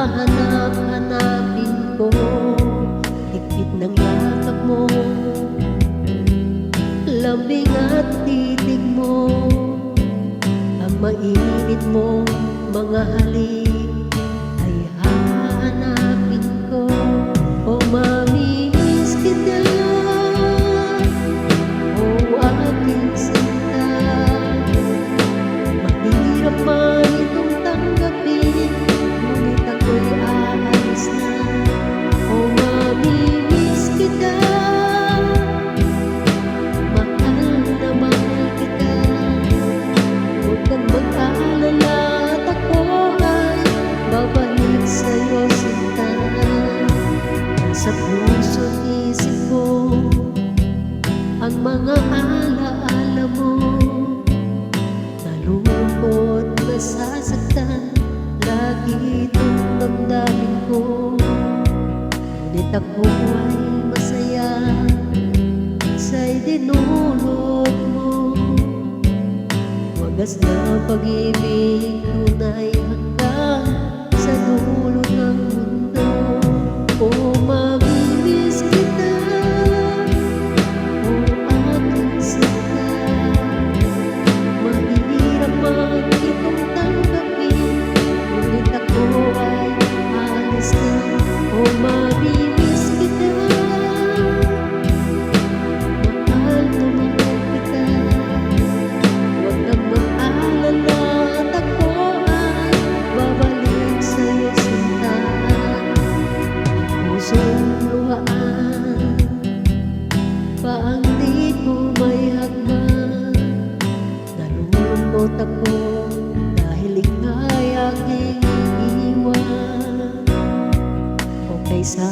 hahanap-hanapin ko, higpit ng yakap mo, lambing at titig mo, ang mainit mo mga halik ay hahanapin ko. O mamimiss kita, o aking sinta, mahirap man itong tanggapin, ngunit ako'y aalis na. O mamimiss kita, mahal na mahal kita, huwag kang mag-aalala at ako ay babalik sa'yo sinta. Sa puso't isip ko ang mga alaala mo, nalulungkot, nasasaktan, lagi itong damdamin ko, ngunit ako ay masaya sa'y dinulot mo. Wagas na pag-ibig tunay hanggang sa dulo ng mundo. O mamimiss kita, o aking sinta, mahirap man itong tanggapin, ngunit ako ay aalis na. O mamimiss kita, mahal na mahal kita, huwag kang mag-aalala at ako ay babalik sa'yo sinta. Pusong luhaan pa ang di ko may hagman, nalulungkot ako dahil ika'y aking iiwan. Okay sa